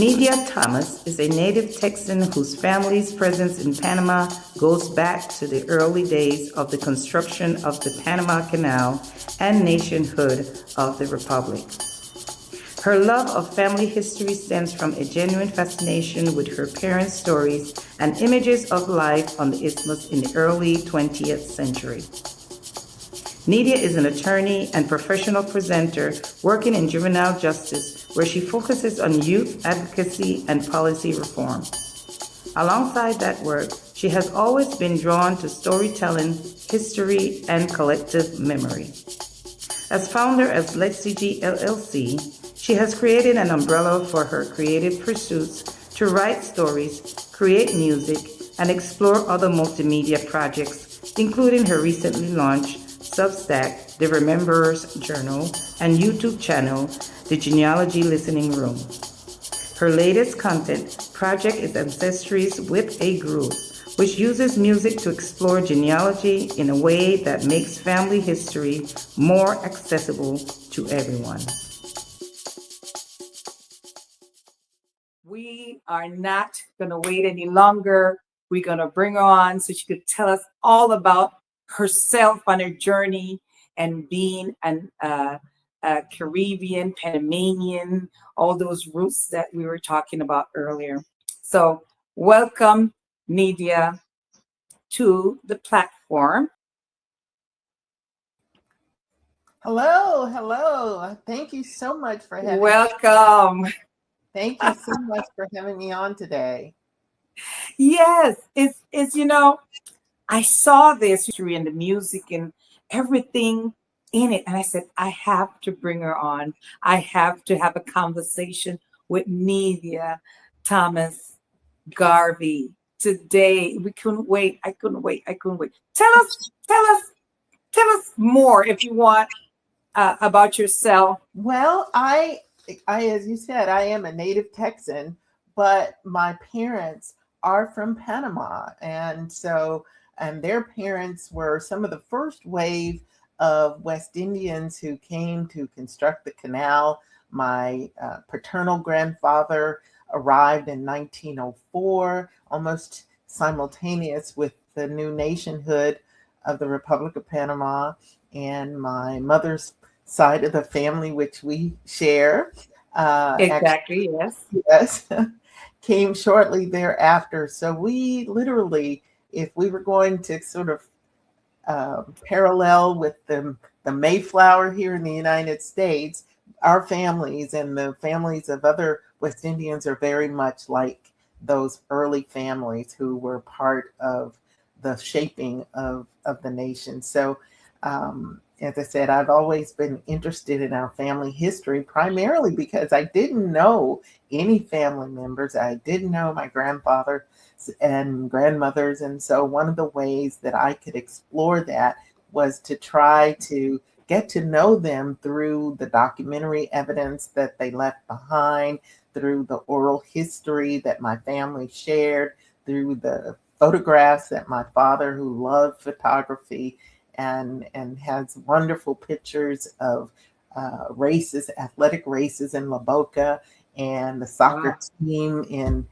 Nydia Thomas is a native Texan whose family's presence in Panama goes back to the early days of the construction of the Panama Canal and nationhood of the Republic. Her love of family history stems from a genuine fascination with her parents' stories and images of life on the Isthmus in the early 20th century. Nydia is an attorney and professional presenter working in juvenile justice, where she focuses on youth advocacy and policy reform. Alongside that work, she has always been drawn to storytelling, history, and collective memory. As founder of Let's CG LLC, she has created an umbrella for her creative pursuits to write stories, create music, and explore other multimedia projects, including her recently launched Substack, The Rememberer's Journal, and YouTube channel, The Genealogy Listening Room. Her latest content project is Ancestries with a Groove, which uses music to explore genealogy in a way that makes family history more accessible to everyone. We are not going to wait any longer. We're going to bring her on so she could tell us all about herself on her journey and being a Caribbean, Panamanian, all those roots that we were talking about earlier. So welcome, Nydia, to the platform. Hello, hello. Thank you so much for having Welcome. me. Thank you so much for having me on today. Yes, it's I saw this history and the music and everything in it, and I said, I have to bring her on. I have to have a conversation with Nydia Thomas Garvey today. We couldn't wait. I couldn't wait. Tell us more if you want about yourself. Well, I, as you said, I am a native Texan, but my parents are from Panama, and their parents were some of the first wave of West Indians who came to construct the canal. My paternal grandfather arrived in 1904, almost simultaneous with the new nationhood of the Republic of Panama, and my mother's side of the family, which we share, Exactly, yes, came shortly thereafter. So we literally, if we were going to sort of parallel with the Mayflower here in the United States, our families and the families of other West Indians are very much like those early families who were part of the shaping of the nation. So as I said, I've always been interested in our family history, primarily because I didn't know any family members. I didn't know my grandfather and grandmothers. And so one of the ways that I could explore that was to try to get to know them through the documentary evidence that they left behind, through the oral history that my family shared, through the photographs that my father, who loved photography and has wonderful pictures of races, athletic races in La Boca, and the soccer team in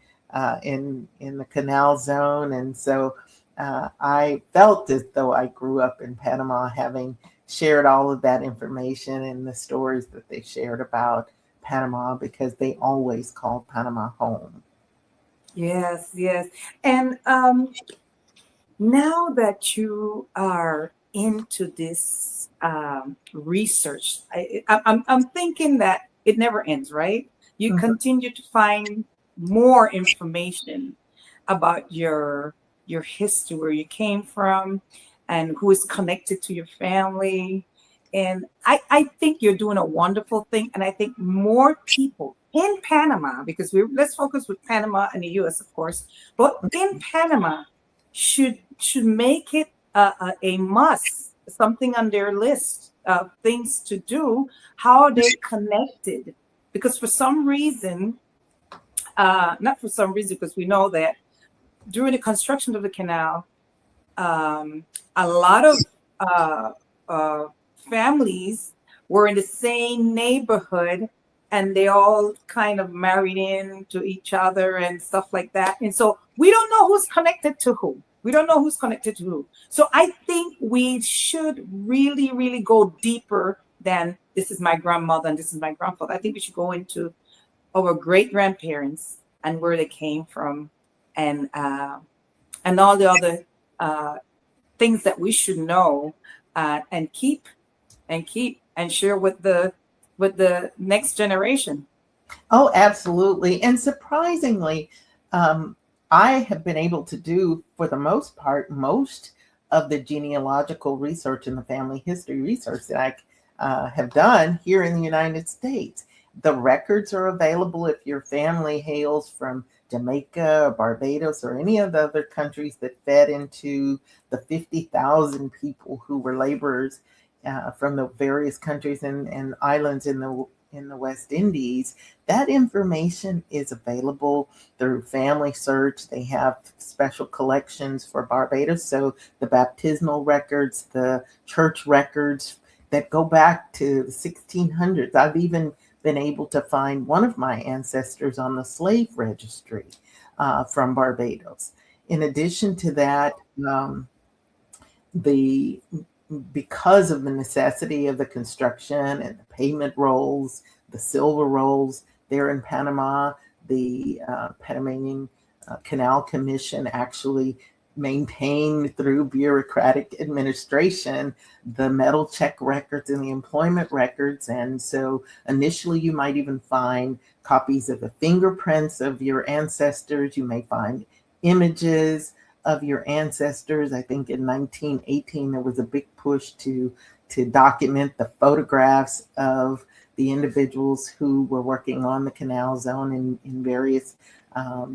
the Canal Zone. And so I felt as though I grew up in Panama, having shared all of that information and the stories that they shared about Panama, because they always called Panama home. Yes. And now that you are into this research, I'm thinking that it never ends, right? You continue to find more information about your history, where you came from, and who is connected to your family. And I think you're doing a wonderful thing. And I think more people in Panama, because let's focus with Panama and the US, of course, but in Panama should make it a must, something on their list of things to do. How are they connected? Because for some reason, not for some reason, because we know that during the construction of the canal, a lot of families were in the same neighborhood and they all kind of married into each other and stuff like that. And so we don't know who's connected to who. We don't know who's connected to who. So I think we should really, really go deeper than this is my grandmother and this is my grandfather. I think we should go into our great grandparents and where they came from, and all the other things that we should know, and keep and share with the next generation. Oh, absolutely. And surprisingly, I have been able to do, for the most part, most of the genealogical research and the family history research that I have done here in the United States. The records are available if your family hails from Jamaica or Barbados or any of the other countries that fed into the 50,000 people who were laborers from the various countries and islands in the West Indies. That information is available through Family Search. They have special collections for Barbados. So the baptismal records, the church records that go back to the 1600s. I've even been able to find one of my ancestors on the slave registry from Barbados. In addition to that, the because of the necessity of the construction and the payment rolls, the silver rolls there in Panama, the Panamanian Canal Commission actually maintained through bureaucratic administration the metal check records and the employment records. And so initially you might even find copies of the fingerprints of your ancestors. You may find images of your ancestors. I think in 1918 there was a big push to document the photographs of the individuals who were working on the canal zone in various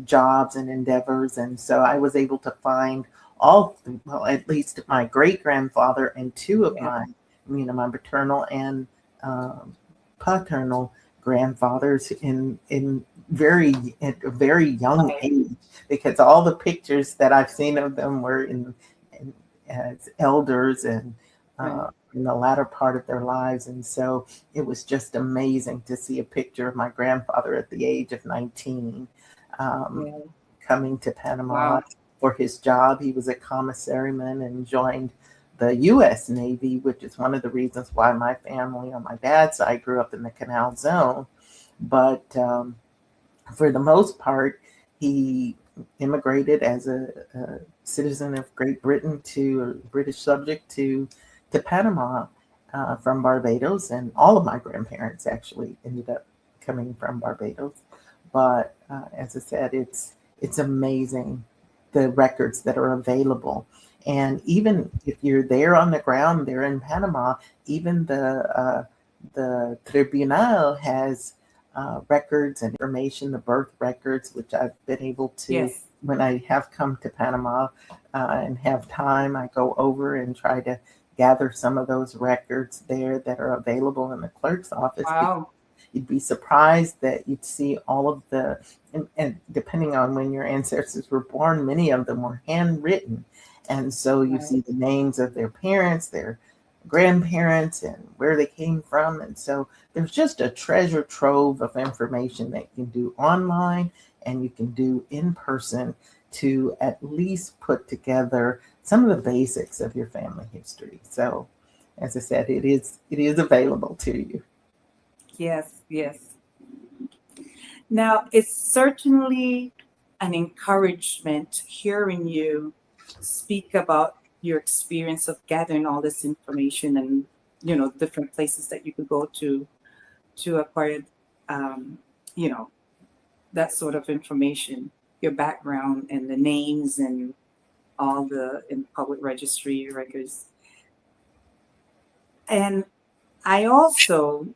jobs and endeavors. And so I was able to find well, at least my great grandfather and two of my maternal and paternal grandfathers at a very young age, because all the pictures that I've seen of them were as elders and in the latter part of their lives. And so it was just amazing to see a picture of my grandfather at the age of 19 coming to Panama for his job. He was a commissariman and joined the U.S. Navy, which is one of the reasons why my family on my dad's side grew up in the Canal Zone. But for the most part, he immigrated as a citizen of Great Britain to a British subject to Panama from Barbados. And all of my grandparents actually ended up coming from Barbados. But as I said, it's amazing the records that are available. And even if you're there on the ground there in Panama, even the Tribunal has records and information, the birth records, which I've been able to, when I have come to Panama and have time, I go over and try to gather some of those records there that are available in the clerk's office. Wow. You'd be surprised that you'd see all of the, and depending on when your ancestors were born, many of them were handwritten. And so you see the names of their parents, their grandparents, and where they came from. And so there's just a treasure trove of information that you can do online and you can do in person to at least put together some of the basics of your family history. So as I said, it is available to you. Yes, yes. Now, it's certainly an encouragement hearing you speak about your experience of gathering all this information and, different places that you could go to acquire, that sort of information, your background and the names and all in public registry records. And I also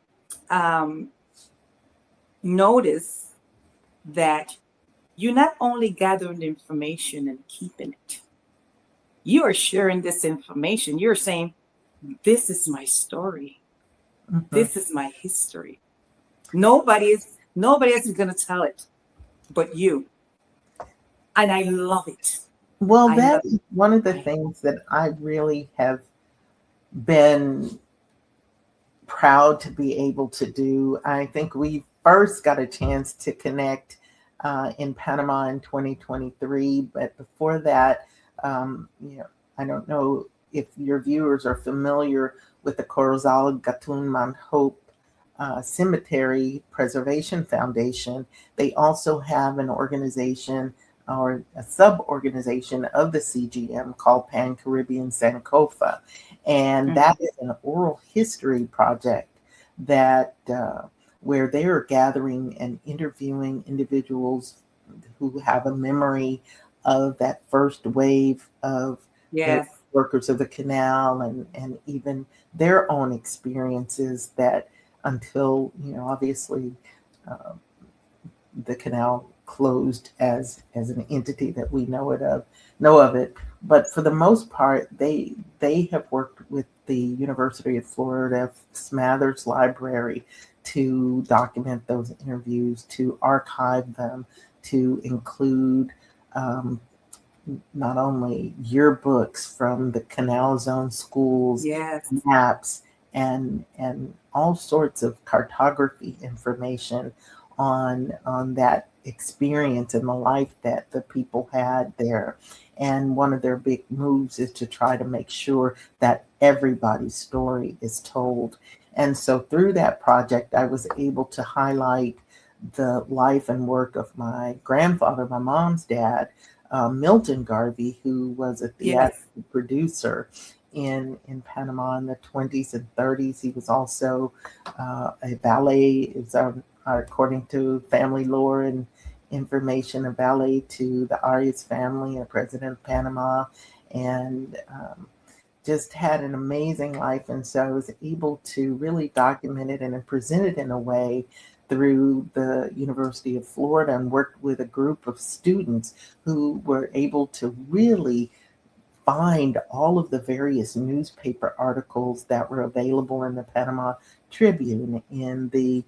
notice that you're not only gathering the information and keeping it, you are sharing this information. You're saying, this is my story. Mm-hmm. This is my history. Nobody else is going to tell it but you. And I love it. Well, that is one of the things that I really have been proud to be able to do. I think we first got a chance to connect in Panama in 2023, but before that, I don't know if your viewers are familiar with the Corozal Gatun Manhope Cemetery Preservation Foundation. They also have an organization or a sub-organization of the CGM called Pan-Caribbean Sankofa. And that is an oral history project that where they are gathering and interviewing individuals who have a memory of that first wave of the workers of the canal, and even their own experiences that until, obviously the canal closed as an entity that we know of it. But for the most part, they have worked with the University of Florida Smathers Library to document those interviews, to archive them, to include not only yearbooks from the Canal Zone schools, maps, and all sorts of cartography information on that experience and the life that the people had there. And one of their big moves is to try to make sure that everybody's story is told. And so through that project, I was able to highlight the life and work of my grandfather, my mom's dad, Milton Garvey, who was a theatrical producer in Panama in the 20s and 30s. He was also a ballet, according to family lore and information, a valet to the Arias family, a president of Panama, and just had an amazing life. And so I was able to really document it and present it in a way through the University of Florida, and worked with a group of students who were able to really find all of the various newspaper articles that were available in the Panama Tribune, in the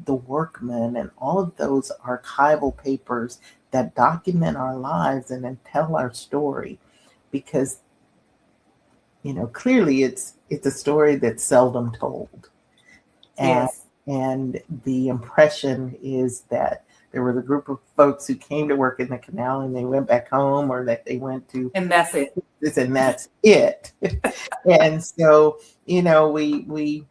Workman, and all of those archival papers that document our lives and then tell our story. Because, clearly it's a story that's seldom told. And the impression is that there was a group of folks who came to work in the canal and they went back home, or that they went to, and that's it. And that's it. And so, we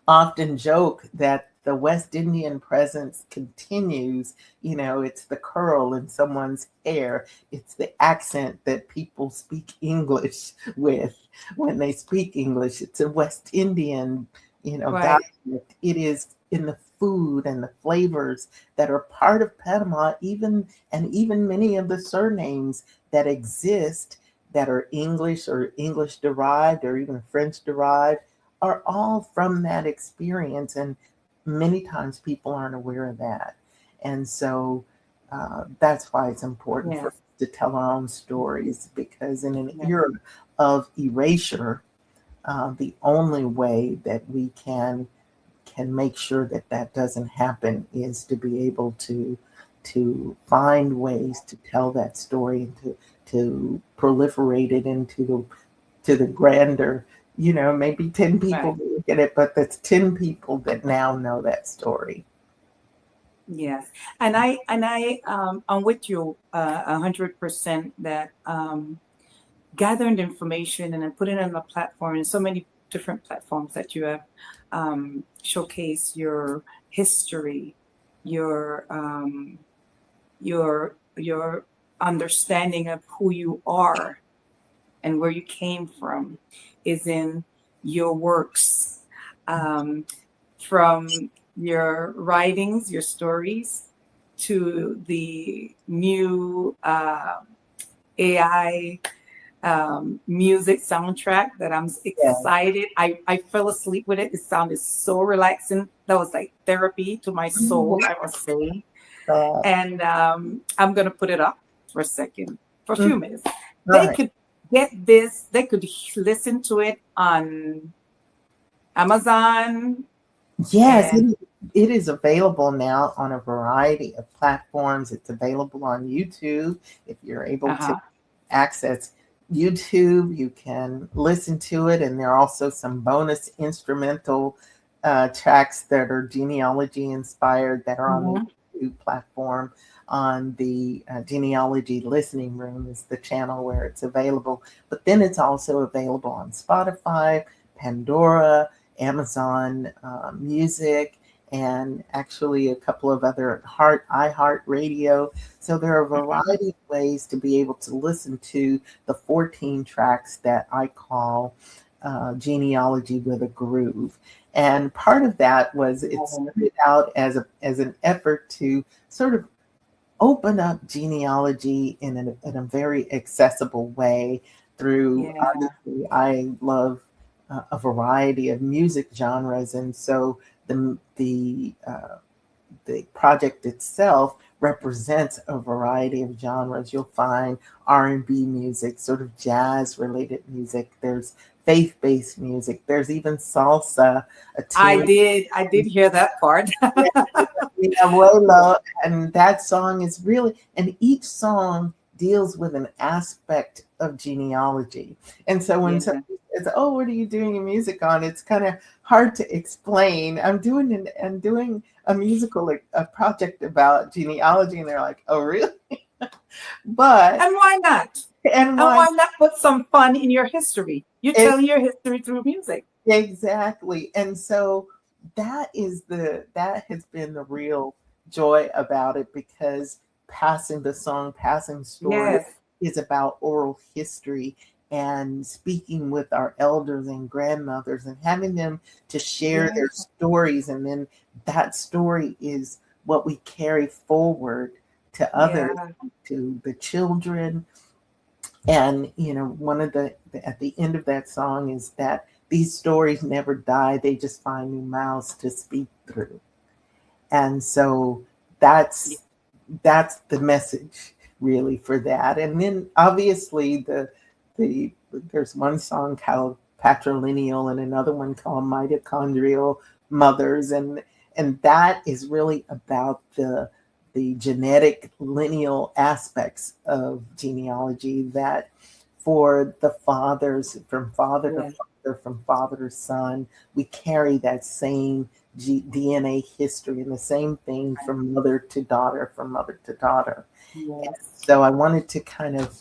often joke that the West Indian presence continues. It's the curl in someone's hair. It's the accent that people speak English with when they speak English. It's a West Indian, dialect. It is in the food and the flavors that are part of Panama, even many of the surnames that exist that are English or English derived or even French derived are all from that experience. And many times people aren't aware of that. And so that's why it's important for us to tell our own stories, because in an era of erasure, the only way that we can make sure that doesn't happen is to be able to find ways to tell that story, and to proliferate it into the grander, maybe 10 people look at it, but that's 10 people that now know that story. Yes, and I'm with you 100% that gathering information and then putting it on the platform, and so many different platforms that you have showcase your history, your understanding of who you are and where you came from is in your works, from your writings, your stories, to the new AI music soundtrack that I'm excited. I fell asleep with it. It sounded so relaxing. That was like therapy to my soul, I must say. And I'm going to put it up for a second, for a few minutes. They could get this, they could listen to it on Amazon. Yes, it is available now on a variety of platforms. It's available on YouTube if you're able to access YouTube. You can listen to it, and there are also some bonus instrumental tracks that are genealogy inspired that are on the YouTube platform. On the Genealogy Listening Room is the channel where it's available, but then it's also available on Spotify, Pandora, Amazon Music, and actually a couple of other iHeart Radio. So there are a variety of ways to be able to listen to the 14 tracks that I call Genealogy with a Groove. And part of that was it started out as an effort to sort of open up genealogy in a very accessible way through, obviously, I love a variety of music genres. And so the project itself represents a variety of genres. You'll find R&B music, sort of jazz-related music. There's faith-based music. There's even salsa. I did hear that part. Abuelo, and that song is really, and each song deals with an aspect of genealogy. And so when somebody says, "Oh, what are you doing your music on?" It's kind of hard to explain. I'm doing a musical, a project about genealogy, and they're like, "Oh, really?" But and why not? And why not put some fun in your history? You're telling your history through music. Exactly. And so that has been the real joy about it, because passing story is about oral history and speaking with our elders and grandmothers and having them to share their stories. And then that story is what we carry forward to others, to the children. And, one of at the end of that song is that these stories never die. They just find new mouths to speak through. And so that's the message really for that. And then obviously there's one song called Patrilineal and another one called Mitochondrial Mothers. And that is really about the genetic lineal aspects of genealogy, that for the fathers, from father to father, from father to son, we carry that same DNA history, and the same thing from mother to daughter, from mother to daughter. So I wanted to kind of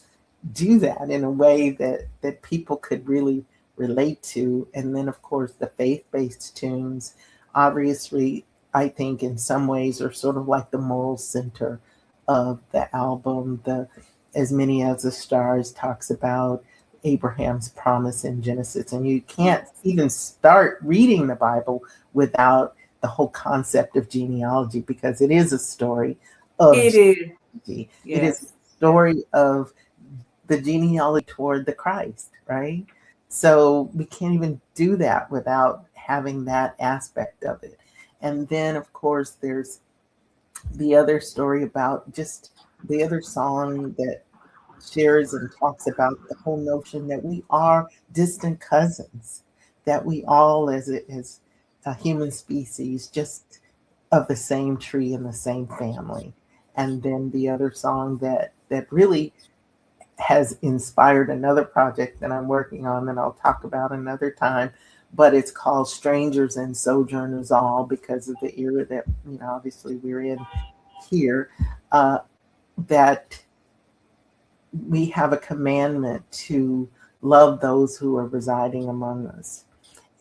do that in a way that people could really relate to. And then, of course, the faith-based tunes, obviously, I think in some ways are sort of like the moral center of the album. As Many as the Stars talks about Abraham's promise in Genesis. And you can't even start reading the Bible without the whole concept of genealogy, because it is a story of genealogy. It is a story of the genealogy toward the Christ, right? So we can't even do that without having that aspect of it. And then, of course, there's the other story about just the other song that shares and talks about the whole notion that we are distant cousins, that we all as a human species, just of the same tree and the same family. And then the other song that really has inspired another project that I'm working on that I'll talk about another time, but it's called Strangers and Sojourners All, because of the era that, obviously we're in here, that we have a commandment to love those who are residing among us.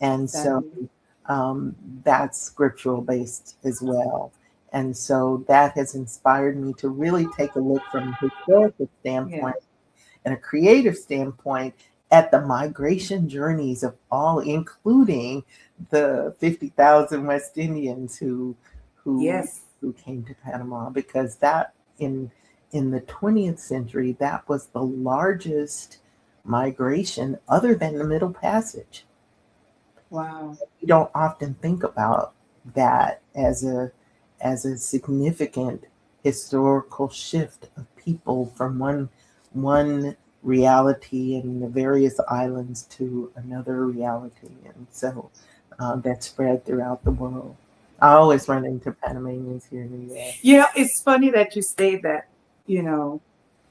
And so that's scriptural based as well. And so that has inspired me to really take a look from a historical standpoint and a creative standpoint at the migration journeys of all, including the 50,000 West Indians who came to Panama, because that in the 20th century, that was the largest migration other than the Middle Passage. Wow. We don't often think about that as a significant historical shift of people from one reality in the various islands to another reality. And so that spread throughout the world. I always run into Panamanians here in the US. It's funny that you say that,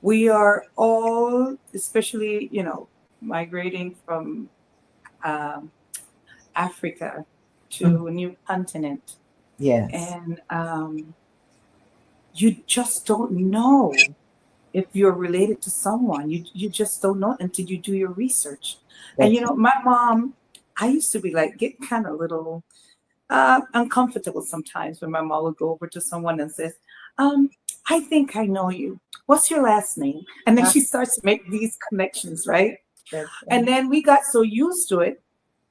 We are all, especially, migrating from um, Africa Mm. to a new continent. Yes. And you just don't know if you're related to someone. You just don't know until you do your research. And That's my mom, I used to be like get kind of little uncomfortable sometimes when my mom would go over to someone and says, I think I know you. What's your last name? And then right. she starts to make these connections, right? That's And right. then we got so used to it.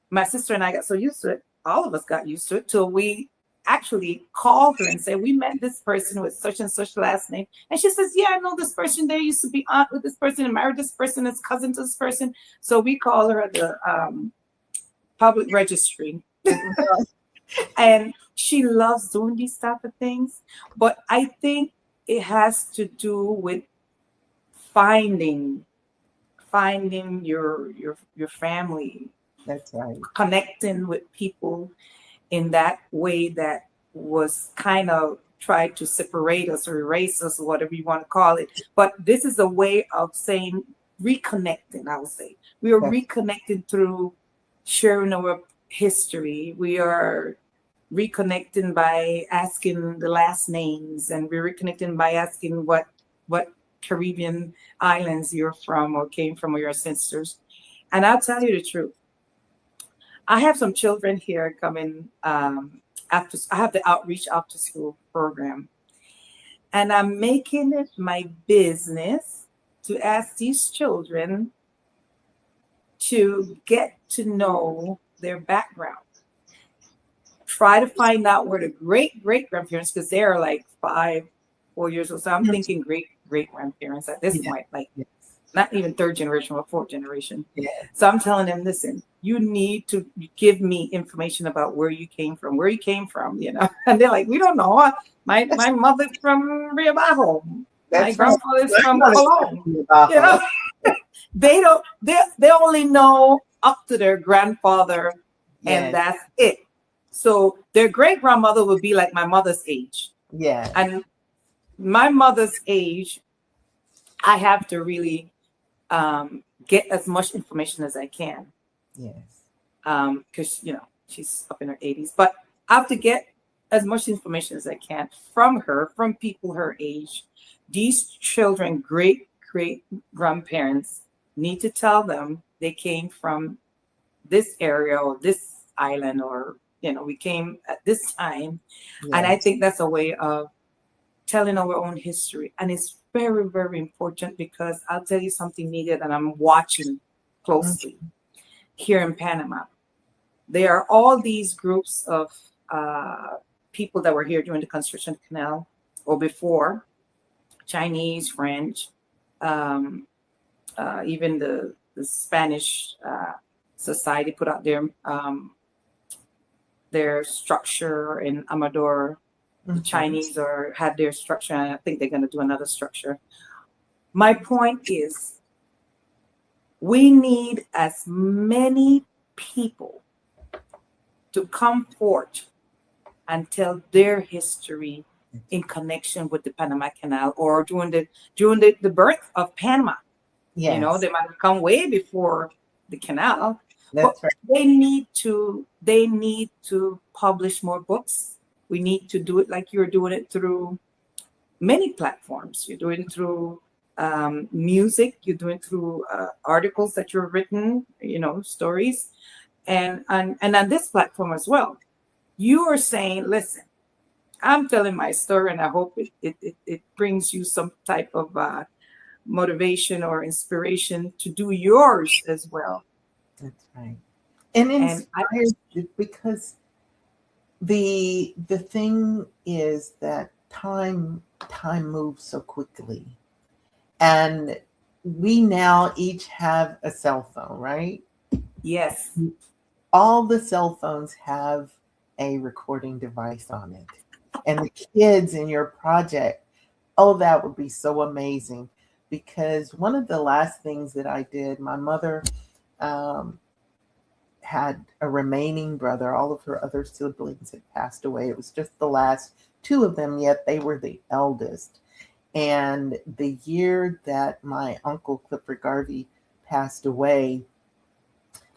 My sister and I got so used to it. All of us got used to it till we actually call her and say, we met this person with such and such last name. And she says, yeah, I know this person. They used to be aunt with this person and married this person, as cousin to this person. So we call her at the public registry. And she loves doing these type of things. But I think it has to do with finding your family, That's right. connecting with people in that way that was kind of tried to separate us or erase us, or whatever you want to call it. But this is a way of saying reconnecting, I would say. We are That's reconnecting through sharing our history. We are reconnecting by asking the last names, and we're reconnecting by asking what Caribbean islands you're from or came from, or your ancestors. And I'll tell you the truth. I have some children here coming after. I have the outreach after school program, and I'm making it my business to ask these children to get to know their background. Try to find out where the great grandparents, because they are like 5, 4 years old. So I'm right. thinking great grandparents at this Yeah. point, like Yes. not even third generation or fourth generation. Yes. So I'm telling them, listen, you need to give me information about where you came from. And they're like, we don't know. My mother's from Rio Bajo. My That's right. grandfather's Learn from how to Cologne. talk about You know, her. they don't. They only know up to their grandfather, and Yes. that's it. So their great grandmother would be like my mother's age, Yes. and my mother's age, I have to really get as much information as I can, Yes. because she's up in her 80s. But I have to get as much information as I can from her, from people her age. These children, great grandparents, need to tell them they came from this area or this island, or we came at this time. And I Yes. think that's a way of telling our own history. And it's very, very important, because I'll tell you something, Nydia, that I'm watching Mm. closely here in Panama. There are all these groups of people that were here during the construction canal or before, Chinese, French, um, even the Spanish society put out their structure in Amador. The Mhm. Chinese had their structure, and I think they're going to do another structure. My point is, we need as many people to come forth and tell their history in connection with the Panama Canal, or during the birth of Panama. Yes. They might have come way before the canal, but That's right. they need to publish more books. We need to do it like you're doing it through many platforms. You're doing it through music. You're doing it through articles that you've written, stories, and on this platform as well. You are saying, listen, I'm telling my story, and I hope it brings you some type of motivation or inspiration to do yours as well. That's right. And And inspired because the thing is that time moves so quickly. And we now each have a cell phone, right? yes, All the cell phones have a recording device on it. And the kids in your project, oh, that would be so amazing. Because one of the last things that I did, my mother um, had a remaining brother. All of her other siblings had passed away. It was just the last two of them, yet they were the eldest. And the year that my uncle Clifford Garvey passed away,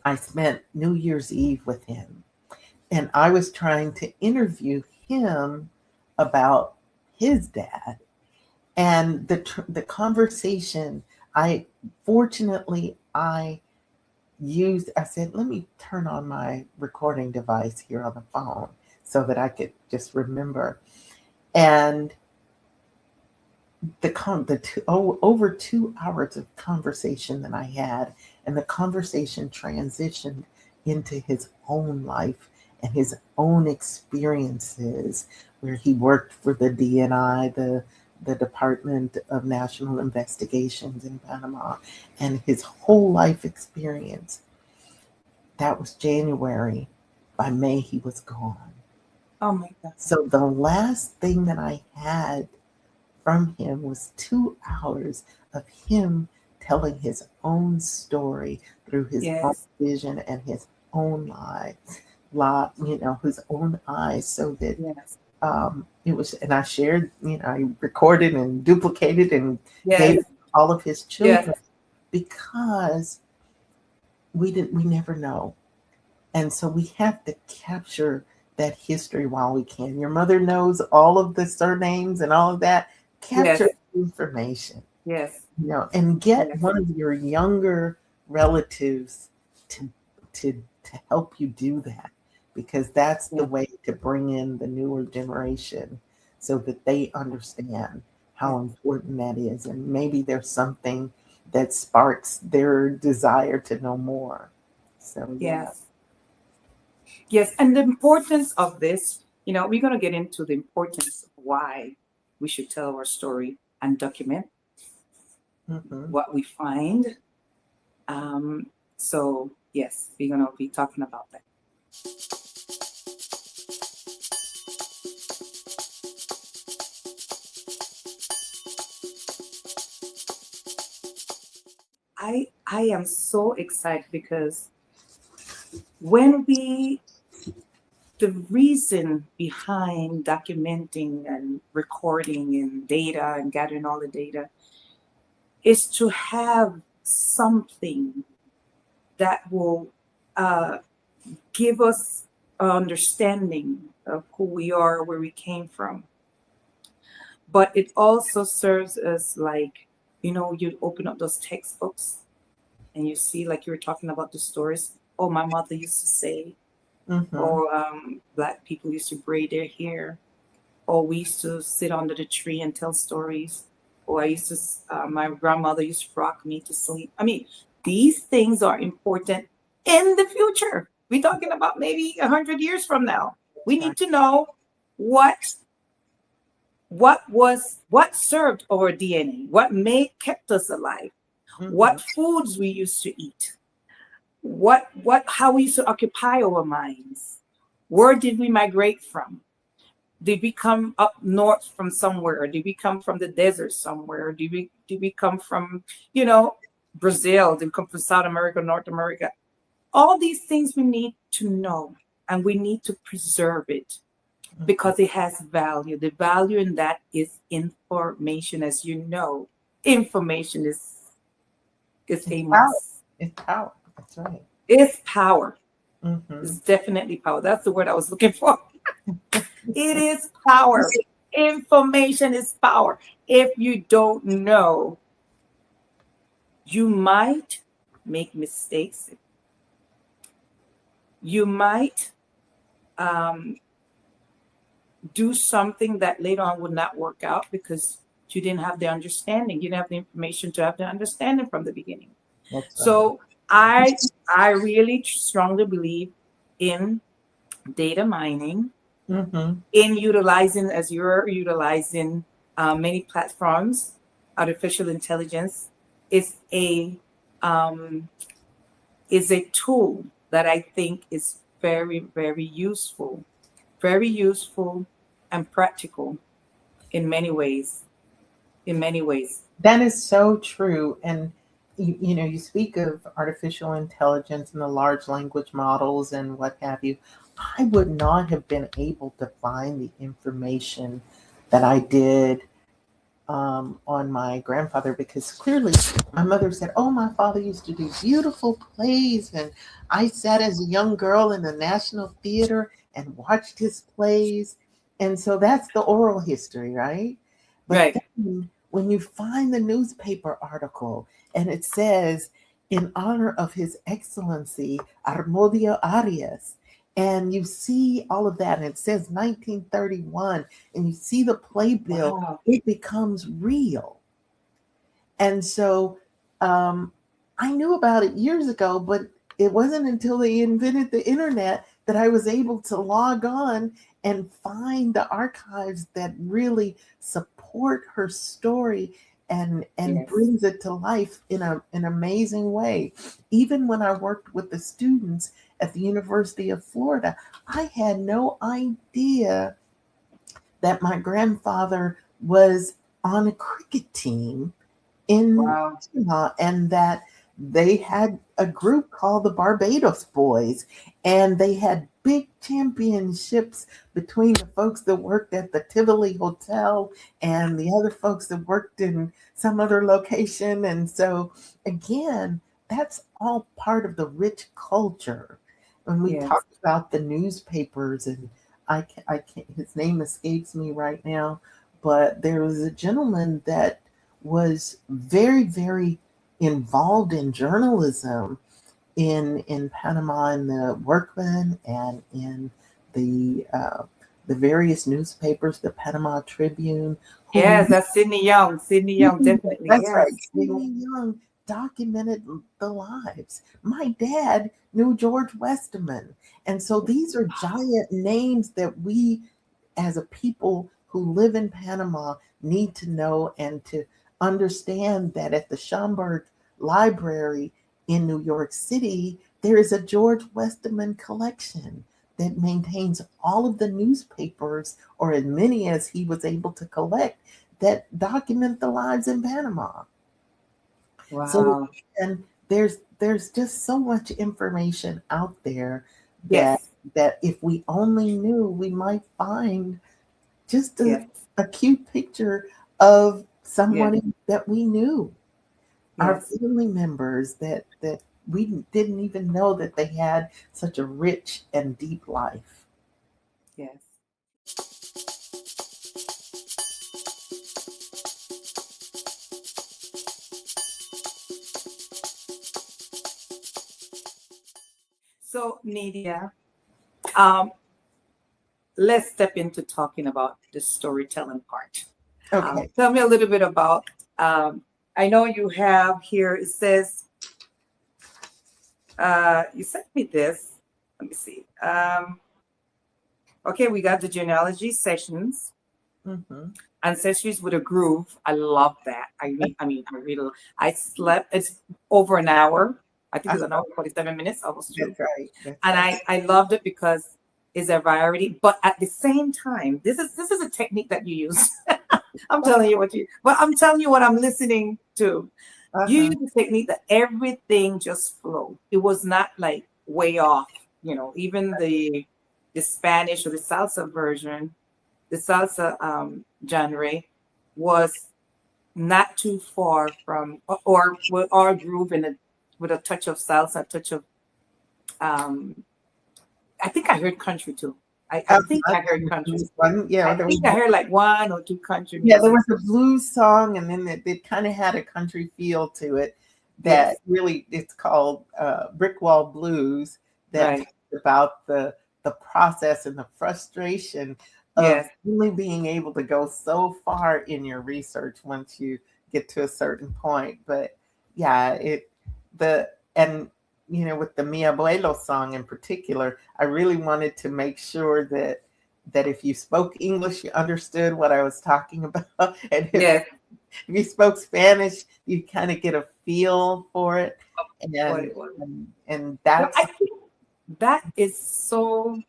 I spent New Year's Eve with him. And I was trying to interview him about his dad. And the conversation, I said, let me turn on my recording device here on the phone so that I could just remember. And over 2 hours of conversation that I had, and the conversation transitioned into his own life and his own experiences, where he worked for the DNI, the Department of National Investigations in Panama, and his whole life experience. That was January. By May, he was gone. Oh my God. So the last thing that I had from him was 2 hours of him telling his own story through his own vision and his own his own eyes, so that it was, and I shared, I recorded and duplicated and gave all of his children, because we never know. And so we have to capture that history while we can. Your mother knows all of the surnames and all of that. Capture information. Yes. And get one of your younger relatives to help you do that, because that's the way to bring in the newer generation, so that they understand how important that is. And maybe there's something that sparks their desire to know more. So Yes, and the importance of this, we're going to get into the importance of why we should tell our story and document what we find. So yes, we're going to be talking about that. I am so excited, because the reason behind documenting and recording and data and gathering all the data is to have something that will give us an understanding of who we are, where we came from. But it also serves as like, you open up those textbooks and you see, like you were talking about the stories. Oh, my mother used to say, or Black people used to braid their hair, or we used to sit under the tree and tell stories, or my grandmother used to rock me to sleep. I mean, these things are important in the future. We're talking about maybe 100 years from now. We need to know what served our DNA, what kept us alive, what foods we used to eat, how we used to occupy our minds. Where did we migrate from? Did we come up north from somewhere? Did we come from the desert somewhere? Did we come from, Brazil? Did we come from South America, North America? All these things we need to know, and we need to preserve it, because it has value. The value in that is information. As you know, information is a must. It's power. That's right. It's power. It's definitely power. That's the word I was looking for. It is power. Information is power. If you don't know, you might make mistakes. You might do something that later on would not work out, because you didn't have the understanding. You didn't have the information to have the understanding from the beginning. So I really strongly believe in data mining, in utilizing, as you're utilizing many platforms. Artificial intelligence is a tool that I think is very, very useful and practical in many ways. That is so true. And you speak of artificial intelligence and the large language models and what have you. I would not have been able to find the information that I did on my grandfather, because clearly my mother said, oh, my father used to do beautiful plays, and I sat as a young girl in the National Theater and watched his plays. And so that's the oral history, right? But Right. then when you find the newspaper article and it says, in honor of His Excellency Armodio Arias, and you see all of that, and it says 1931, and you see the playbill, Wow. it becomes real. And so I knew about it years ago, but it wasn't until they invented the internet that I was able to log on and find the archives that really support her story and Yes. brings it to life in an amazing way. Even when I worked with the students at the University of Florida, I had no idea that my grandfather was on a cricket team in Wow. Panama, and that they had a group called the Barbados Boys, and they had big championships between the folks that worked at the Tivoli Hotel and the other folks that worked in some other location. And so again, that's all part of the rich culture. When we Yes. talk about the newspapers, and I can't, his name escapes me right now, but there was a gentleman that was very, very involved in journalism in Panama, in the Workman and in the various newspapers, the Panama Tribune. Yes, that's Sidney Young. Sidney Young, definitely. That's Yes. right. Sidney Young documented the lives. My dad knew George Westerman. And so these are giant names that we, as a people who live in Panama, need to know and to understand that at the Schomburg Library in New York City, there is a George Westerman collection that maintains all of the newspapers, or as many as he was able to collect, that document the lives in Panama. Wow. So, and there's just so much information out there that Yes. that if we only knew, we might find just Yes. a cute picture of Yes. someone that we knew, our Yes. family members that we didn't even know that they had such a rich and deep life. Yes. So, Nydia, let's step into talking about the storytelling part. Okay. Tell me a little bit about, I know you have here, it says, you sent me this. Let me see. Okay, we got the genealogy sessions, ancestries with a groove. I love that. I really, I slept. It's over an hour. I think it's an hour 47 minutes, almost two. That's right. And I loved it because it's a variety, but at the same time, this is a technique that you use. I'm telling you what I'm listening to. You use the technique that everything just flowed. It was not like way off, even the Spanish or the salsa version, the salsa genre was not too far from, or with our groove with a touch of salsa, a touch of I think I heard country too. I think I heard country. Yeah, I heard like one or two country music. Yeah, there was a blues song, and then it kind of had a country feel to it. That really, it's called Brick Wall Blues. That talks about the process and the frustration of really being able to go so far in your research once you get to a certain point. But yeah, with the Mi Abuelo song in particular, I really wanted to make sure that if you spoke English, you understood what I was talking about. And if you spoke Spanish, you kind of get a feel for it. And that's... I think that is so,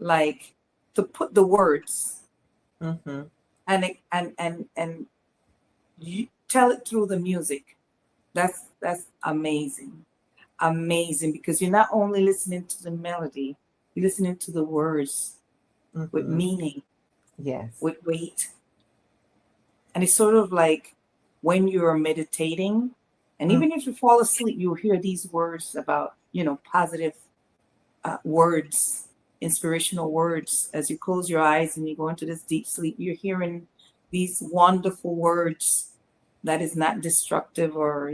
like, to put the words and you tell it through the music. That's amazing. Amazing, because you're not only listening to the melody, you're listening to the words with meaning, with weight. And it's sort of like when you're meditating, and even if you fall asleep, you'll hear these words about, positive words, inspirational words. As you close your eyes and you go into this deep sleep, you're hearing these wonderful words that is not destructive or,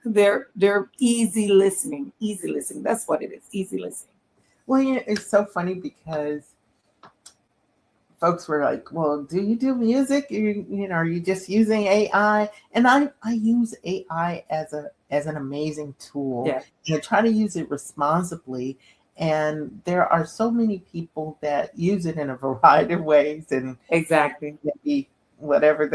they're easy listening. Easy listening. That's what it is. Easy listening. Well, yeah, it's so funny because folks were like, well, do you do music? Are you just using AI? And I use AI as an amazing tool. Yeah. And I try to use it responsibly. And there are so many people that use it in a variety of ways. And exactly, maybe whatever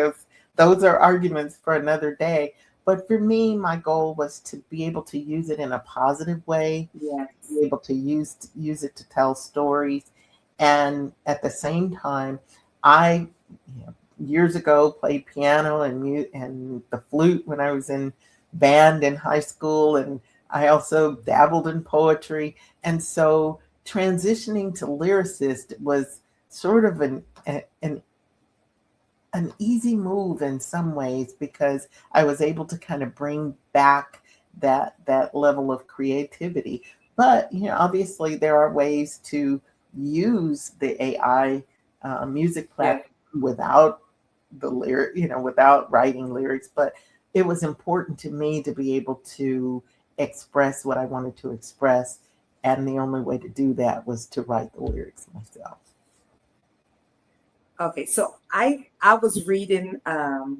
those are arguments for another day. But for me, my goal was to be able to use it in a positive way. Yes. Be able to use it to tell stories. And at the same time, I years ago played piano and the flute when I was in band in high school, and I also dabbled in poetry. And so transitioning to lyricist was sort of an easy move in some ways, because I was able to kind of bring back that level of creativity. But obviously there are ways to use the AI music platform without the lyric, without writing lyrics. But it was important to me to be able to express what I wanted to express, and the only way to do that was to write the lyrics myself. Okay, so I was reading the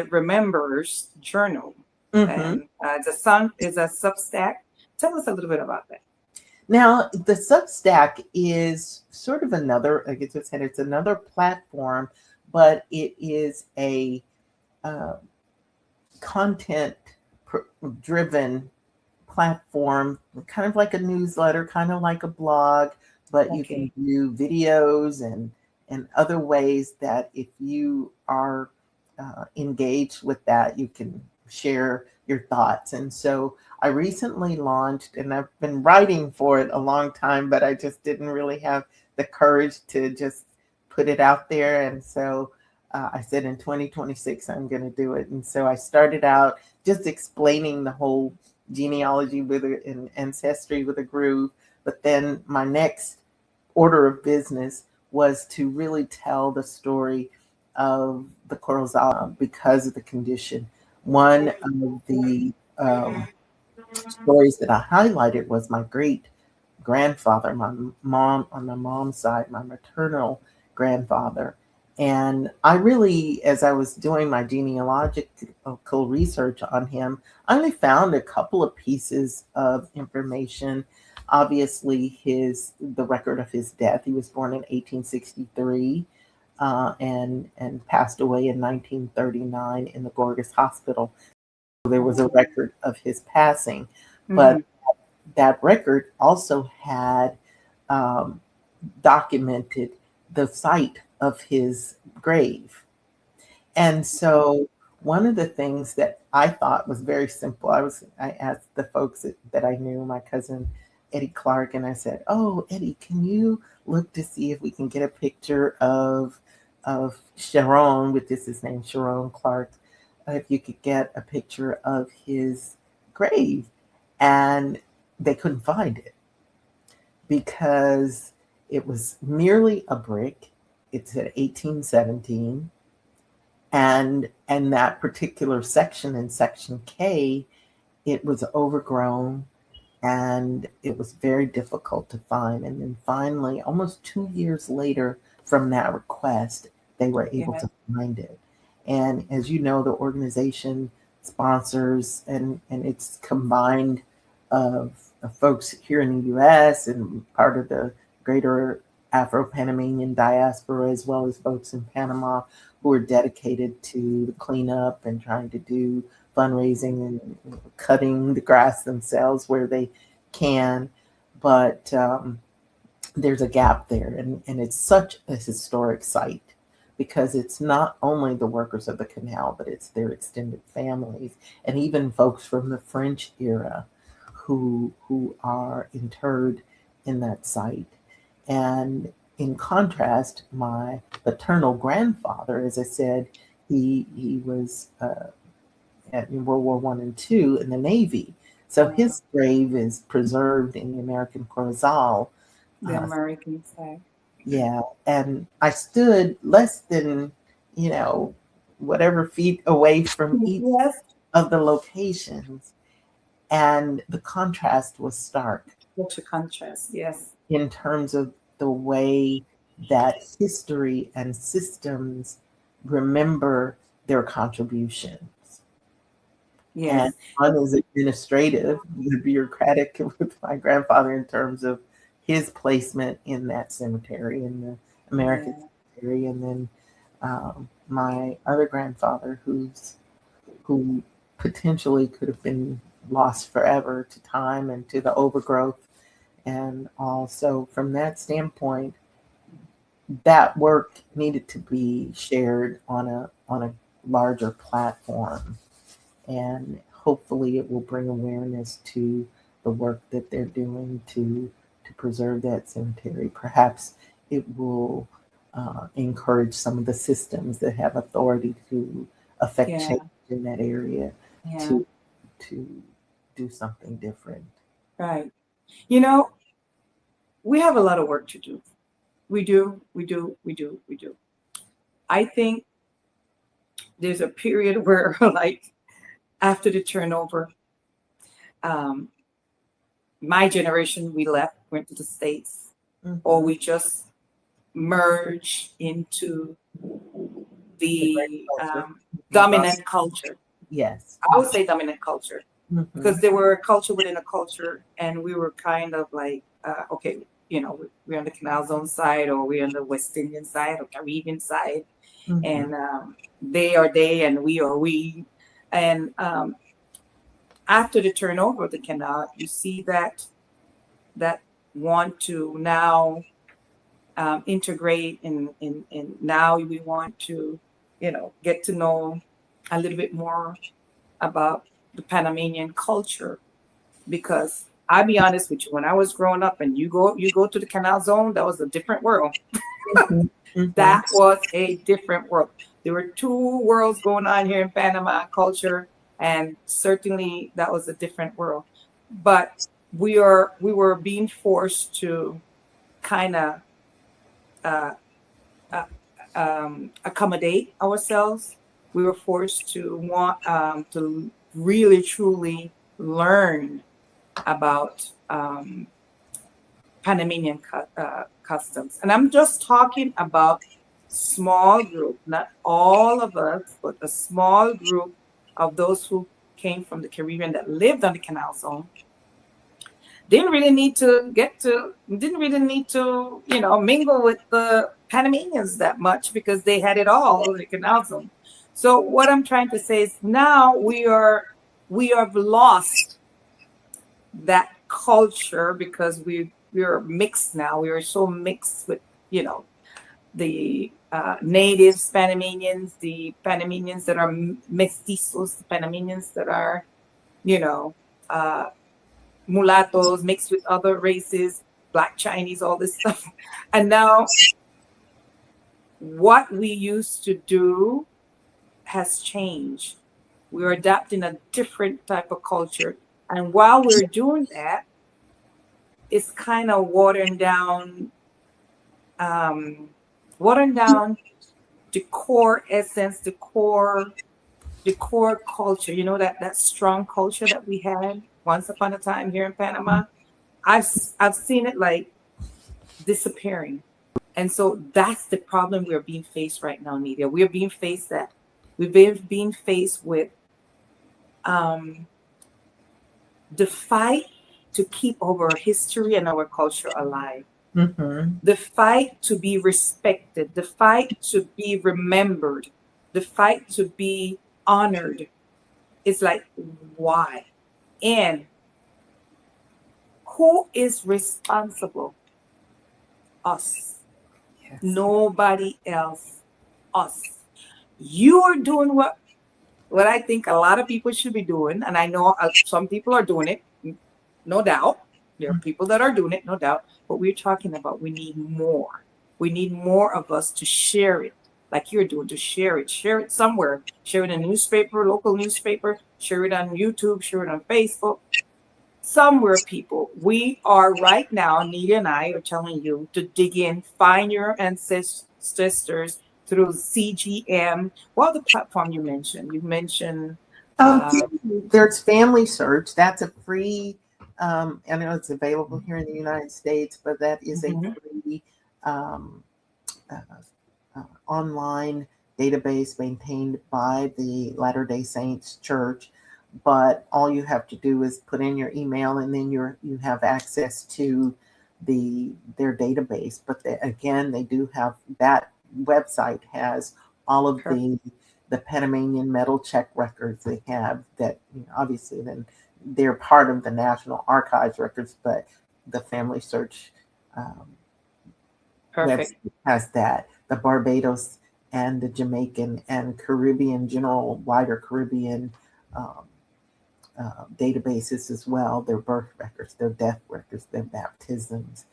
Remembers Journal, and the Sun is a Substack. Tell us a little bit about that. Now, the Substack is sort of another, like I just said, it's another platform, but it is a content-driven platform, kind of like a newsletter, kind of like a blog, but you can do videos and other ways that if you are engaged with that, you can share your thoughts. And so I recently launched, and I've been writing for it a long time, but I just didn't really have the courage to just put it out there. And so I said in 2026, I'm going to do it. And so I started out just explaining the whole genealogy and ancestry with a groove. But then my next order of business was to really tell the story of the Corozal because of the condition. One of the stories that I highlighted was my great grandfather, my mom on my mom's side, my maternal grandfather. And I really, as I was doing my genealogical research on him, I only found a couple of pieces of information. Obviously, the record of his death. He was born in 1863 and passed away in 1939 in the Gorgas Hospital. There was a record of his passing, but that record also had documented the site of his grave. And so one of the things that I thought was very simple, I asked the folks that I knew, my cousin Eddie Clark, and I said, "Oh, Eddie, can you look to see if we can get a picture of Sharon," with his name, Sharon Clark, if you could get a picture of his grave. And they couldn't find it because it was merely a brick. It said 1817. And that particular section, in section K, it was overgrown and it was very difficult to find. And then finally, almost 2 years later from that request, they were able to find it. And as you know, the organization sponsors, and it's combined of folks here in the U.S. and part of the greater Afro-Panamanian diaspora, as well as folks in Panama who are dedicated to the cleanup and trying to do fundraising and cutting the grass themselves where they can. But there's a gap there, and it's such a historic site because it's not only the workers of the canal, but it's their extended families and even folks from the French era who are interred in that site. And in contrast, my paternal grandfather, as I said, he was in World War I and II in the Navy. So his grave is preserved in the American Corozal. The American side. Yeah. And I stood less than, whatever feet away from each of the locations. And the contrast was stark. Such a contrast, yes. In terms of the way that history and systems remember their contributions. Yes. And one is administrative, bureaucratic with my grandfather in terms of his placement in that cemetery, in the American cemetery. And then my other grandfather, who potentially could have been lost forever to time and to the overgrowth. And also from that standpoint, that work needed to be shared on a larger platform. And hopefully it will bring awareness to the work that they're doing to preserve that cemetery. Perhaps it will encourage some of the systems that have authority to affect change in that area to do something different. Right. We have a lot of work to do. We do. I think there's a period where, like, after the turnover, my generation, we went to the States, or we just merged into the dominant culture. Yes. I would say dominant culture, because they were a culture within a culture, and we were kind of like, okay, we're on the Canal Zone side, or we're on the West Indian side, or Caribbean side, and they are they, and we are we. And after the turnover of the canal, you see that want to now integrate, in now we want to, get to know a little bit more about the Panamanian culture, because I'll be honest with you, when I was growing up and you go to the Canal Zone, that was a different world. That was a different world. There were two worlds going on here in Panama culture, and certainly that was a different world. But we were being forced to kind of accommodate ourselves. We were forced to want to really truly learn about Panamanian customs. And I'm just talking about small group, not all of us, but a small group of those who came from the Caribbean that lived on the Canal Zone. Didn't really need to mingle with the Panamanians that much, because they had it all in the Canal Zone. So what I'm trying to say is, now we have lost that culture, because we are mixed now. We are so mixed with, the natives Panamanians, the Panamanians that are mestizos, the Panamanians that are, mulattoes mixed with other races, Black Chinese, all this stuff. And now what we used to do has changed. We're adapting a different type of culture. And while we're doing that, it's kind of watering down the core essence, the core culture, that strong culture that we had once upon a time here in Panama. I've seen it like disappearing. And so that's the problem we're being faced right now, Nydia. We've been faced with the fight to keep our history and our culture alive. The fight to be respected, the fight to be remembered, the fight to be honored. It's like, why? And who is responsible? Us. Yes. Nobody else. Us. You are doing what I think a lot of people should be doing, and I know some people are doing it, no doubt. There are people that are doing it, no doubt, but we're talking about we need more. We need more of us to share it, like you're doing, to share it somewhere, share it in a newspaper, local newspaper, share it on YouTube, share it on Facebook, somewhere, people. We are right now, Nydia and I are telling you to dig in, find your ancestors through CGM. What the platform you mentioned? You mentioned Um, there's Family Search. That's a free. I know it's available here in the United States, but that is a free um, uh, online database maintained by the Latter-day Saints Church. But all you have to do is put in your email, and then you have access to their database. But again, they do have that website has all of the Panamanian metal check records they have that, obviously then they're part of the National Archives records, but the Family Search website has that. The Barbados and the Jamaican and Caribbean, wider Caribbean databases as well, their birth records, their death records, their baptisms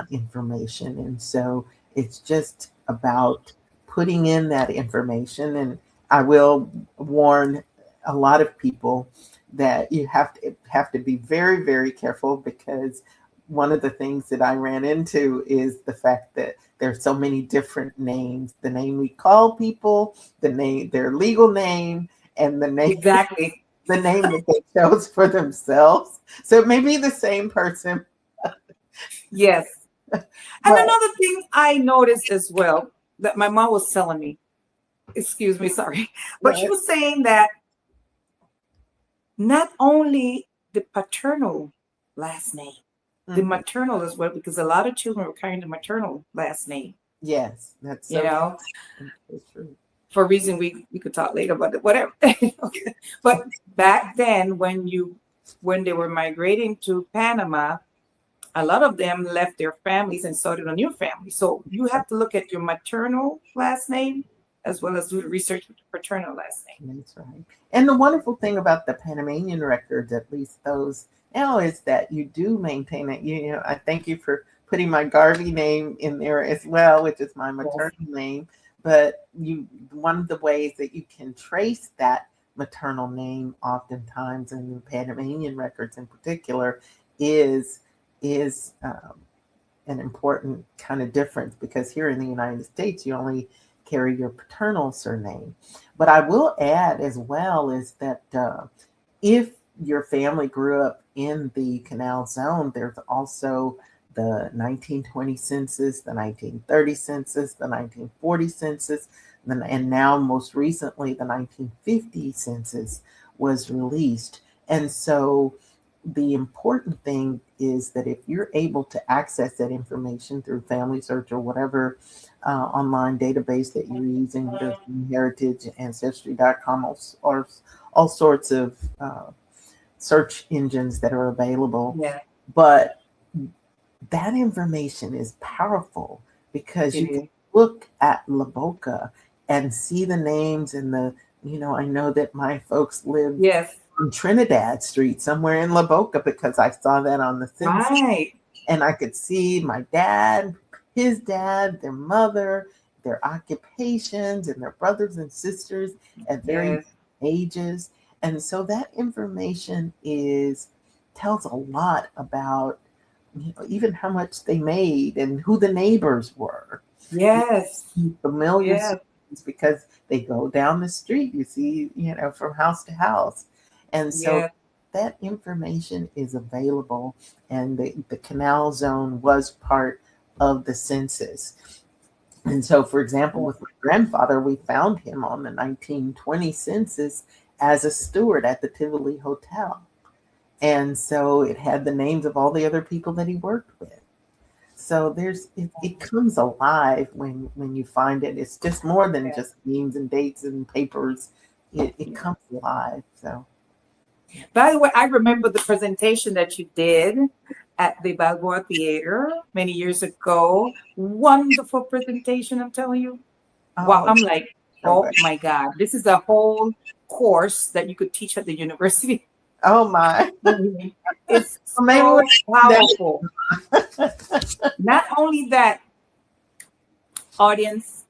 information. And so it's just about putting in that information. And I will warn a lot of people that you have to be very, very careful, because one of the things that I ran into is the fact that there's so many different names. The name we call people, their legal name, and the name the name that they chose for themselves. So it may be the same person. Yes. And another thing I noticed as well that my mom was telling me, excuse me, sorry, but she was saying that not only the paternal last name, the maternal as well, because a lot of children are carrying the maternal last name. Yes, that's so true. For a reason we could talk later, but whatever. Okay. But back then, when they were migrating to Panama, a lot of them left their families and started a new family. So you have to look at your maternal last name as well as do the research with the paternal last name. That's right. And the wonderful thing about the Panamanian records, at least those now, is that you do maintain it. I thank you for putting my Garvey name in there as well, which is my maternal name. But one of the ways that you can trace that maternal name, oftentimes in the Panamanian records in particular, is an important kind of difference, because here in the United States, you only carry your paternal surname. But I will add as well is that if your family grew up in the Canal Zone, there's also the 1920 census, the 1930 census, the 1940 census, and now most recently the 1950 census was released. And so the important thing is that if you're able to access that information through Family Search or whatever online database that you're using, there's Heritage, Ancestry.com, or all sorts of search engines that are available. Yeah. But that information is powerful, because you can look at La Boca and see the names and I know that my folks live on Trinidad Street somewhere in La Boca, because I saw that on the census. Right. And I could see my dad, his dad, their mother, their occupations, and their brothers and sisters at various ages. And so that information tells a lot about even how much they made and who the neighbors were. Yes. Familiar because they go down the street, you see, from house to house. And so that information is available, and the Canal Zone was part of the census. And so, for example, with my grandfather, we found him on the 1920 census as a steward at the Tivoli Hotel. And so it had the names of all the other people that he worked with. So it comes alive when you find it. It's just more than just names and dates and papers. It comes alive. So, by the way, I remember the presentation that you did at the Balboa Theater many years ago. Wonderful presentation, I'm telling you. Wow, I'm like, oh my God, this is a whole course that you could teach at the university. Oh my. It's Well, maybe so we're powerful. Not only that, audience,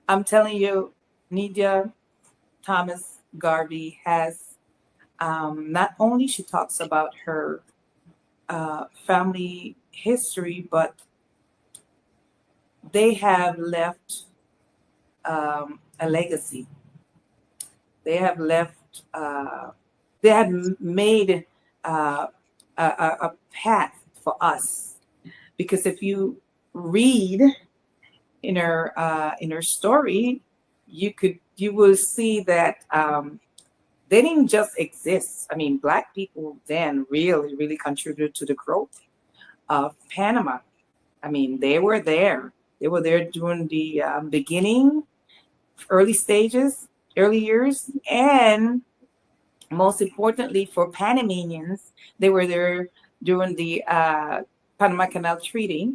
I'm telling you, Nydia Thomas Garvey has not only she talks about her family history, but they have left a legacy. They have left. They have made a path for us, because if you read in her story, you will see that they didn't just exist. I mean, Black people then really contributed to the growth of Panama. I mean, they were there. They were there during the beginning, early stages, early years, and most importantly for Panamanians, they were there during the Panama Canal Treaty.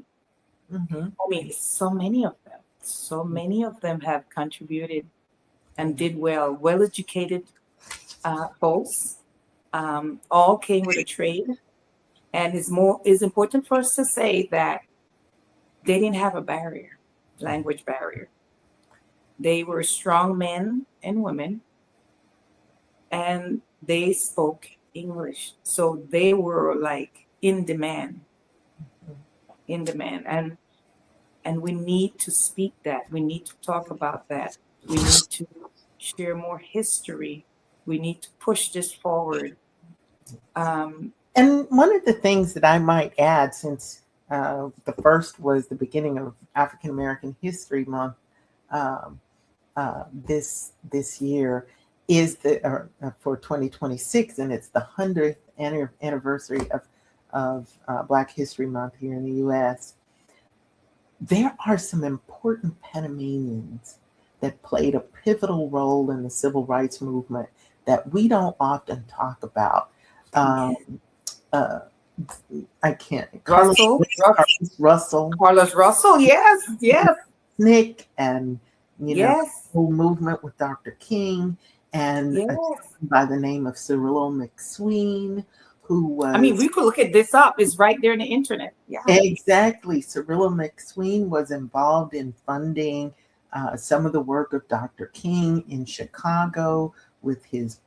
Mm-hmm. I mean, so many of them have contributed and did well. Well educated folks, all came with a trade, and is important for us to say that they didn't have a barrier, language barrier. They were strong men and women, and they spoke English, so they were like in demand, and we need to speak that. We need to talk about that. We need to share more history. We need to push this forward. And one of the things that I might add, since the first was the beginning of African American History Month um, this year, is for 2026, and it's the 100th anniversary of Black History Month here in the U.S. There are some important Panamanians that played a pivotal role in the civil rights movement that we don't often talk about. I can't. Carlos Russell, yes. Nick, and Yes. whole movement with Dr. King, and Yes. by the name of Cirillo McSween, who was. I mean, we could look at this up. It's right there in the internet. Yeah. Exactly. Cirillo McSween was involved in funding some of the work of Dr. King in Chicago with his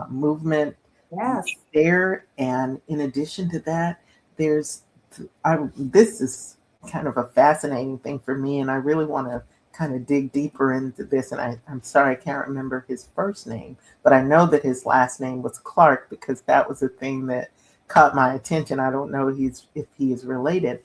movement. Yes. There, and in addition to that, this is kind of a fascinating thing for me, and I really want to kind of dig deeper into this. And I'm sorry I can't remember his first name, but I know that his last name was Clark, because that was a thing that caught my attention. I don't know if he is related,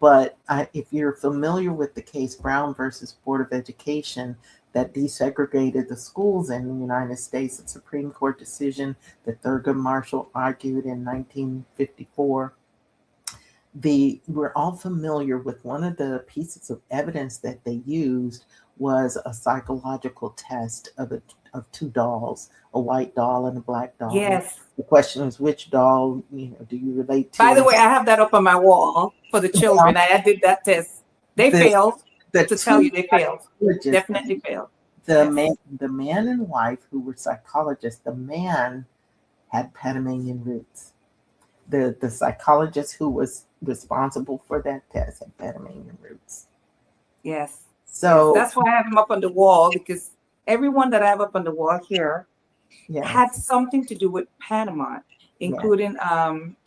but if you're familiar with the case Brown versus Board of Education that desegregated the schools in the United States, a Supreme Court decision that Thurgood Marshall argued in 1954. We're all familiar with one of the pieces of evidence that they used was a psychological test of two dolls, a white doll and a black doll. Yes. The question is, which doll do you relate to? By the way, I have that up on my wall for the children. I did that test. They failed. To tell you, they failed. Definitely failed. The man and wife who were psychologists, the man had Panamanian roots. The psychologist who was responsible for that test had Panamanian roots. Yes. So that's why I have them up on the wall, because everyone that I have up on the wall here had something to do with Panama, including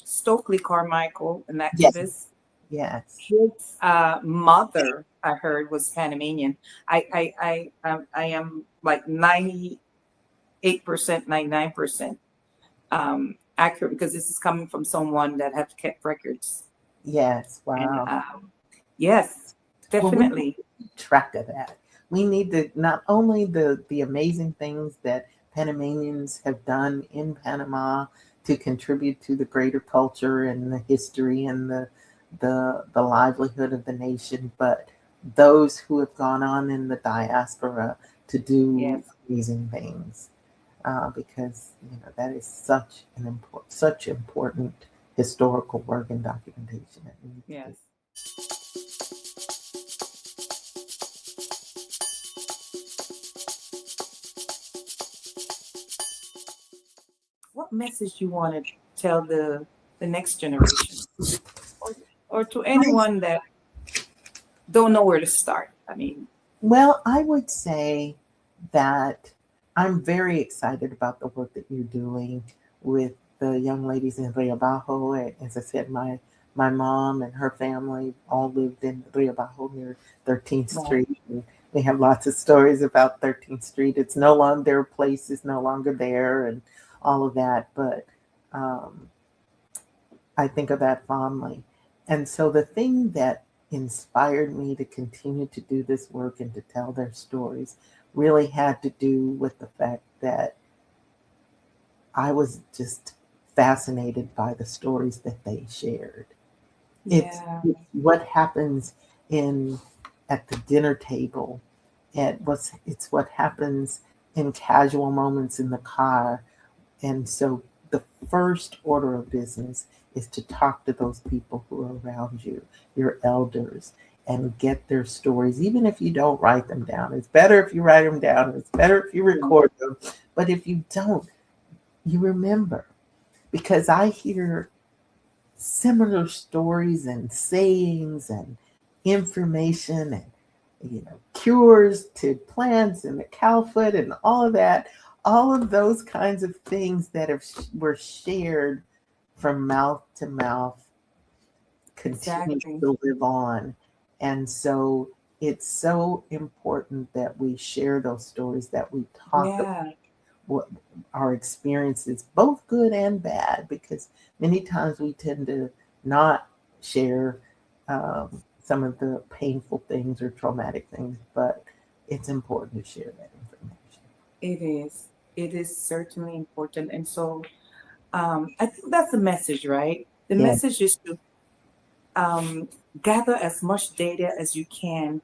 Stokely Carmichael, an activist. Yes. His mother, I heard, was Panamanian. I am like 98%, 99% accurate, because this is coming from someone that have kept records. Yes. Wow. And, yes, definitely. Well, we need to track of that. We need to not only the amazing things that Panamanians have done in Panama to contribute to the greater culture and the history and the livelihood of the nation, but those who have gone on in the diaspora to do amazing things, because that is such important historical work and documentation. Yes. what message you want to tell the next generation, or to anyone that don't know where to start? I mean, well, I would say that I'm very excited about the work that you're doing with the young ladies in Rio Bajo. As I said, my mom and her family all lived in Rio Bajo near 13th wow. Street. And we have lots of stories about 13th Street. It's no longer, their place is no longer there and all of that. But um, I think of that fondly. And so the thing that inspired me to continue to do this work and to tell their stories really had to do with the fact that I was just fascinated by the stories that they shared. It's, Yeah, it's what happens in at the dinner table. It's what happens in casual moments in the car. And so the first order of business is to talk to those people who are around you, your elders, and get their stories, even if you don't write them down. It's better if you write them down, it's better if you record them. But if you don't, you remember. Because I hear similar stories and sayings and information and cures to plants and the cowfoot and all of those kinds of things that were shared from mouth to mouth continue exactly. to live on. And so it's so important that we share those stories, that we talk about Yeah, what our experiences, both good and bad, because many times we tend to not share some of the painful things or traumatic things, but it's important to share that information. it is. It is certainly important. And so I think that's the message, right? The Yeah, message is to um, gather as much data as you can,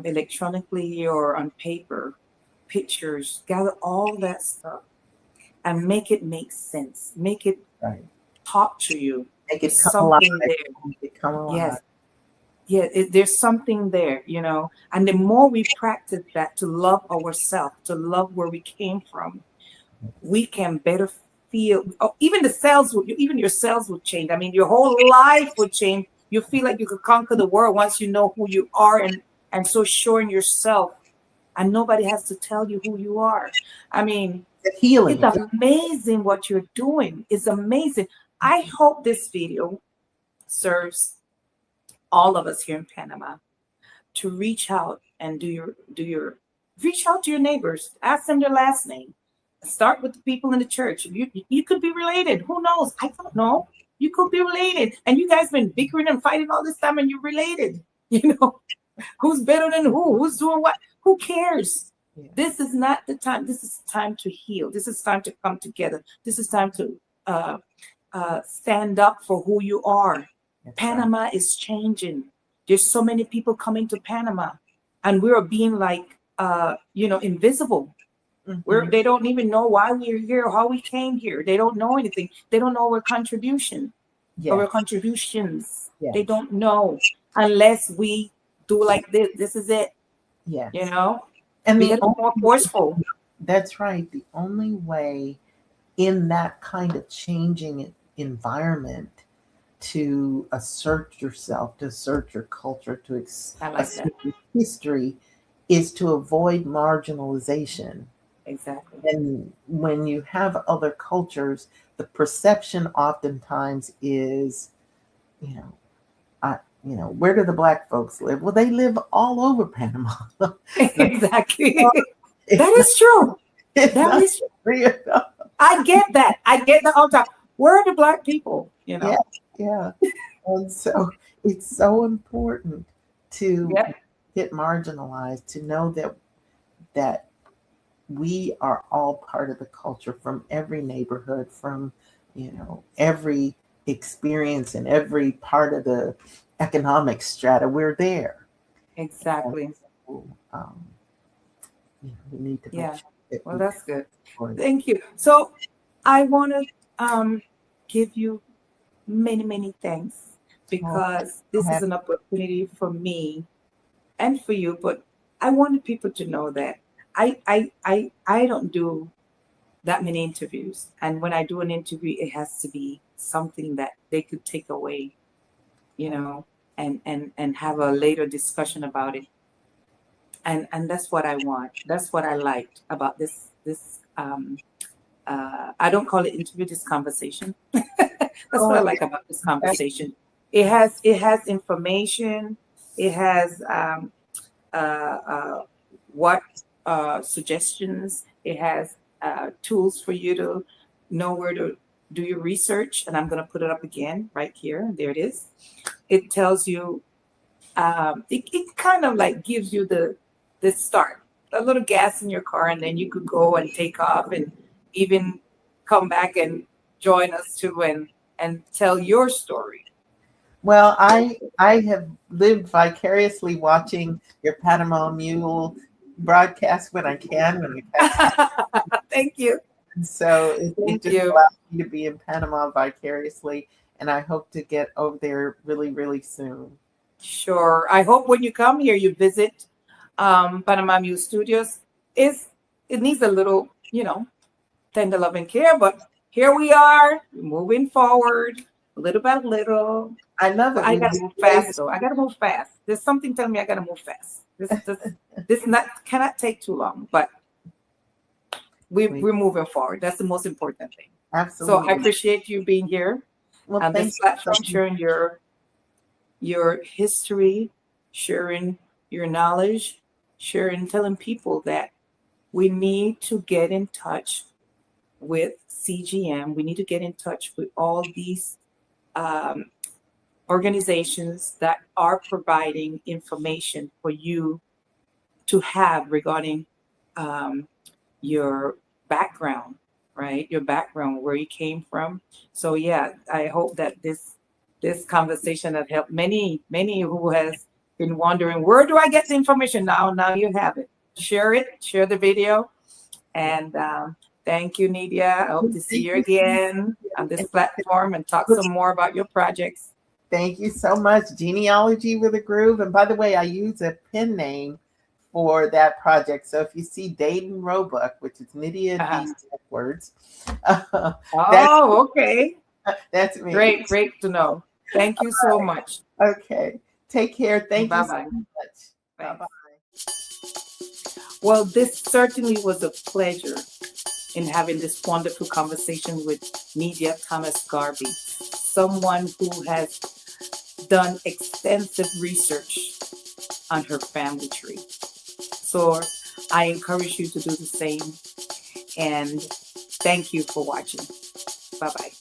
electronically or on paper, pictures, gather all that stuff and make sense. Make it right. talk to you. Make There's it come alive. something there. Make it come alive. Yes. Yeah, there's something there, you know. And the more we practice that, to love ourselves, to love where we came from, we can better feel. Oh, even the cells would, even your cells would change. I mean, your whole life would change. You feel like you could conquer the world once you know who you are, and so sure in yourself, and nobody has to tell you who you are. I mean, The it's healing. amazing what you're doing. It's amazing. I hope this video serves all of us here in Panama to reach out and do your reach out to your neighbors, ask them their last name. Start with the people in the church. You could be related. Who knows? I don't know. You could be related, and you guys been bickering and fighting all this time, and you're related. You know, who's better than who? Who's doing what? Who cares? Yeah, This is not the time. This is time to heal. This is time to come together. This is time to uh, stand up for who you are. that's right. Panama is changing. There's so many people coming to Panama, and we're being like, invisible. Mhm. They don't even know why we're here, how we came here. They don't know anything. They don't know our Yes, contributions. They yes, don't know unless we do like this. This is it. You yes. know, And we the got to be more only forceful. That's right. The only way in that kind of changing environment to assert yourself, to assert your culture, to I like that. assert your history is to avoid marginalization. Exactly. And when you have other cultures, the perception oftentimes is, you know, where do the black folks live? Well, they live all over Panama. Exactly. That It's not, is true. it's That not is true. real. I get that. I get that all the time. Where are the black people? You Yeah, know? yeah. And so it's so important to Yep. get marginalized, to know that we are all part of the culture from every neighborhood, from every experience and every part of the economic strata. We're there. And Exactly. so, we need to make Yeah. sure that Well, we that's good. support it. Thank you. So I want to give you many, many thanks, Oh, because so this is happy. an opportunity for me and for you. But I wanted people to know that I don't do that many interviews. And when I do an interview, it has to be something that they could take away, you know, and have a later discussion about it. And that's what I want. That's what I liked about this I don't call it interview, this conversation. That's what I like about this conversation. It has information. It has what suggestions. It has tools for you to know where to do your research. And I'm going to put it up again right here. There it is. It tells you. It kind of like gives you the start, a little gas in your car, and then you could go and take off and even come back and join us too and tell your story. Well, I have lived vicariously watching your Panama Mule broadcast when I can. Thank you. And so it just allows me to be in Panama vicariously, and I hope to get over there really, really soon. Sure. I hope when you come here, you visit Panama Mule Studios. It needs a little, tender love and care, but here we are, moving forward, little by little. I love it. I gotta move fast, though. I gotta move fast. There's something telling me I gotta move fast. This cannot take too long, but we're moving forward. That's the most important thing. Absolutely. So I appreciate you being here on this platform, sharing your history, sharing your knowledge, telling people that we need to get in touch with CGM. We need to get in touch with all these organizations that are providing information for you to have regarding your background, right? Your background, where you came from. So yeah, I hope that this conversation has helped many who has been wondering, where do I get the information? Now you have it. Share the video. And thank you, Nydia. I hope to see you again on this platform and talk some more about your projects. Thank you so much. Genealogy with a Groove. And by the way, I use a pen name for that project. So if you see Dayton Roebuck, which is Nydia words. Okay. That's me. Great to know. Thank you so much. Okay. Take care. Thank you so much. Bye-bye. Well, this certainly was a pleasure in having this wonderful conversation with Nydia Thomas Garvey, someone who has done extensive research on her family tree. So I encourage you to do the same. And thank you for watching. Bye-bye.